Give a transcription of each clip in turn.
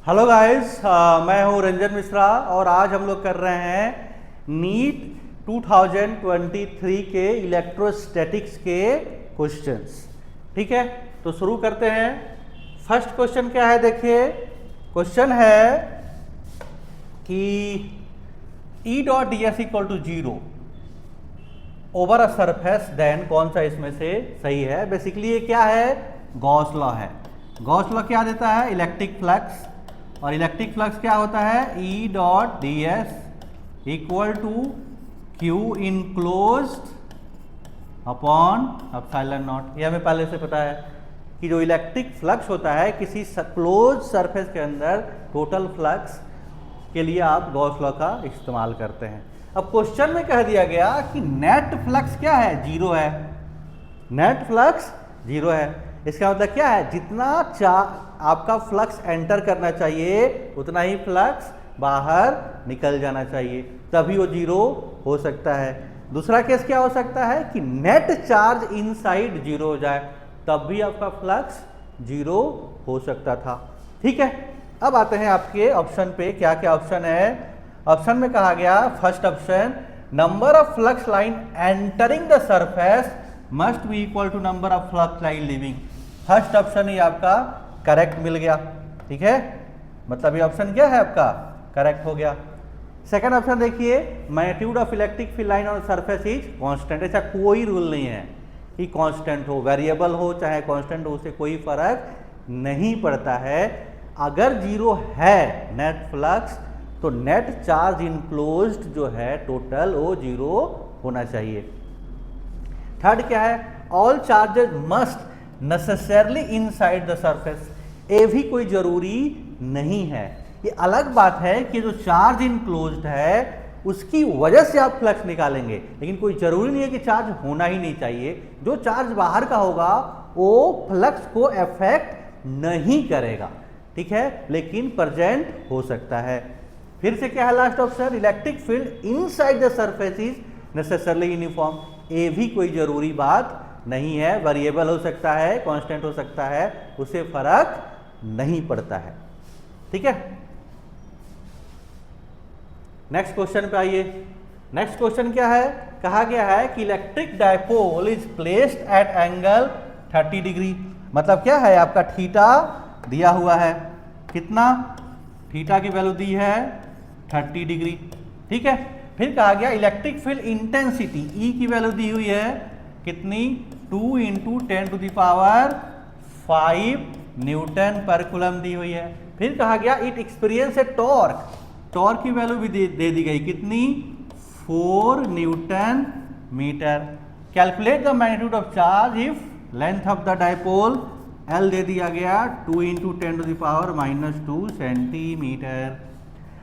Hello guys, मैं हूं रंजन मिश्रा और आज हम लोग कर रहे हैं नीट 2023 के इलेक्ट्रोस्टैटिक्स के क्वेश्चंस। ठीक है, तो शुरू करते हैं। फर्स्ट क्वेश्चन क्या है, देखिए। क्वेश्चन है कि E dot D S equal to 0 over a surface, then कौन सा इसमें से सही है। बेसिकली ये क्या है, गॉस लॉ है। गॉस लॉ क्या देता है, इलेक्ट्रिक फ्लक्स, और इलेक्ट्रिक फ्लक्स क्या होता है, E dot D S equal to Q enclosed upon epsilon naught. ये हमें पहले से पता है कि जो इलेक्ट्रिक फ्लक्स होता है किसी क्लोज सरफेस के अंदर, टोटल फ्लक्स के लिए आप गॉस लॉ का इस्तेमाल करते हैं। अब क्वेश्चन में कह दिया गया कि नेट फ्लक्स क्या है, 0 है। नेट फ्लक्स 0 है, इसका मतलब क्या है, जितना आपका फ्लक्स एंटर करना चाहिए उतना ही फ्लक्स बाहर निकल जाना चाहिए, तभी वो 0 हो सकता है। दूसरा केस क्या हो सकता है कि नेट चार्ज इनसाइड 0 हो जाए, तब भी आपका फ्लक्स 0 हो सकता था। ठीक है, अब आते हैं आपके ऑप्शन पे। क्या क्या ऑप्शन है ऑप्शन में, कहा गया first option, number of flux line entering the surface must be equal to number of flux line leaving. First option ही आपका करेक्ट मिल गया। ठीक है, मतलब ये ऑप्शन क्या है आपका, करेक्ट हो गया। सेकंड ऑप्शन देखिए, magnitude of electric field line on surface is constant. ऐसा कोई रूल नहीं है कि कांस्टेंट हो, वेरिएबल हो चाहे कांस्टेंट हो, उससे कोई फर्क नहीं पड़ता है। अगर 0 है नेट फ्लक्स, तो नेट चार्ज इनक्लोज्ड जो है टोटल, वो 0 होना चाहिए। थर्ड क्या है, all charges must necessarily inside the surface. ये भी कोई जरूरी नहीं है। ये अलग बात है कि जो चार्ज इनक्लोज्ड है उसकी वजह से आप फ्लक्स निकालेंगे, लेकिन कोई जरूरी नहीं है कि चार्ज होना ही नहीं चाहिए। जो चार्ज बाहर का होगा वो फ्लक्स को अफेक्ट नहीं करेगा, ठीक है, लेकिन प्रेजेंट हो सकता है। फिर से क्या है last option, electric field inside the surface is necessarily uniform. ये भी कोई जरूरी बात नहीं है, वेरिएबल हो सकता है, कांस्टेंट हो सकता है, उससे फर्क नहीं पड़ता है। ठीक है, नेक्स्ट क्वेश्चन पे आइए। नेक्स्ट क्वेश्चन क्या है, कहा गया है कि electric dipole is placed at angle 30 degree. मतलब क्या है, आपका थीटा दिया हुआ है, कितना, थीटा की वैल्यू दी है 30 डिग्री। ठीक है, फिर कहा गया इलेक्ट्रिक फील्ड इंटेंसिटी ई की वैल्यू दी हुई है कितनी, 2 into 10 to the power 5 newton पर कूलम दी हुई है। फिर कहा गया it experience a torque, torque की वैल्यू भी दे दी गई कितनी, 4 newton metre. Calculate the magnitude of charge if length of the dipole, L दे दिया गया 2 into 10 to the power -2 centimetre.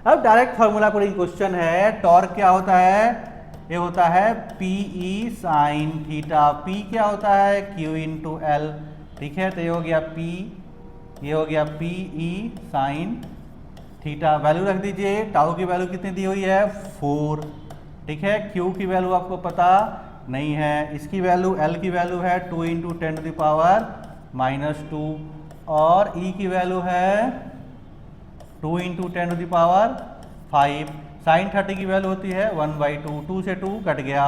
अब डायरेक्ट फॉर्मूला पुटिंग क्वेश्चन है। टॉर्क क्या होता है, ये होता है PE साइन थीटा। P क्या होता है, Q इंटू एल। ठीक है, तो ये हो गया P, ये हो गया PE साइन थीटा। वैल्यू रख दीजिए, टाउ की वैल्यू कितनी दी हुई है, 4। ठीक है, Q की वैल्यू आपको पता नहीं है, इसकी वैल्यू, L की वैल्यू है 2 इंटू 10 टू द पावर -2, और E की वैल्यू है 2 into 10 to the power 5। Sine 30 की वैल्यू होती है 1/2, 2 से 2 कट गया।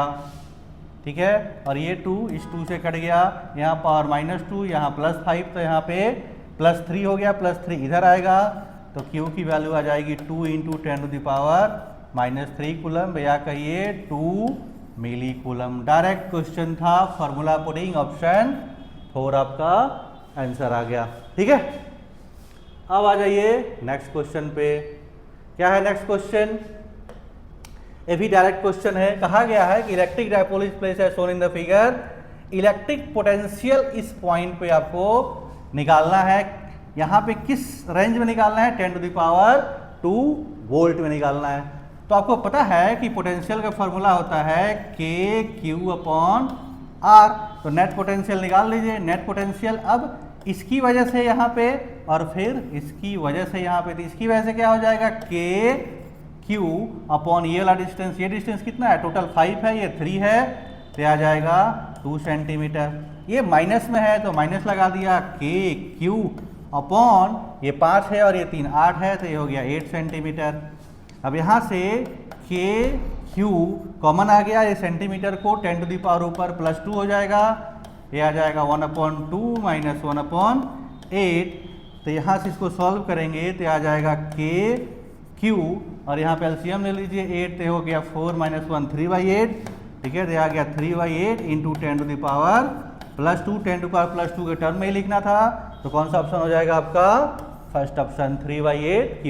ठीक है, और ये 2 इस 2 से कट गया, यहाँ पावर -2, यहाँ +5, तो यहाँ पे +3 हो गया, +3 इधर आएगा, तो Q की वैल्यू आ जाएगी 2 into 10 to the power -3 coulomb, या कहिए 2 मिली कूलम। डायरेक्ट क्वेश्चन था, फॉर्मूला पुटिंग, ऑप्शन 4 आपका आंसर आ गया। ठीक है, अब आ जाइए नेक्स्ट क्वेश्चन पे। क्या है नेक्स्ट क्वेश्चन, ये भी डायरेक्ट क्वेश्चन है। कहा गया है कि electric dipole is placed as shown in the figure, electric potential इस पॉइंट पे आपको निकालना है। यहाँ पे किस रेंज में निकालना है, 10 टू द पावर 2 वोल्ट में निकालना है। तो आपको पता है कि पोटेंशियल का फॉर्मूला होता है KQ अपॉन R। तो नेट पोटेंशियल निकाल लीजिए, नेट पोटेंशियल। अब इसकी वजह से यहाँ पे और फिर इसकी वजह से यहाँ पे, तो इसकी वजह से क्या हो जाएगा, KQ अपॉन ये वाला डिस्टेंस, ये डिस्टेंस कितना है, टोटल 5 है, ये 3 है, तो आ जाएगा 2 सेंटीमीटर। ये माइनस में है तो माइनस लगा दिया, KQ अपॉन ये 5 है और ये 3 8 है, तो ये हो गया 8 सेंटीमीटर। अब यहाँ से के क्यू कॉमन आ गया, ये सेंटीमीटर को 10 टू द पावर ऊपर +2 हो जाएगा, ये आ जाएगा 1/2 माइनस 1/8। तो यहाँ से इसको सॉल्व करेंगे तो आ जाएगा के क्यू और यहाँ पे एलसीएम ले लीजिए 8, तो हो गया 4 - 1 3/8, ठीक है। तो आ गया 3/8 into 10 to the power +2, 10 to power +2 के टर्म में ही लिखना था, तो कौन सा ऑप्शन हो जाएगा आपका? First option 3/8 Q.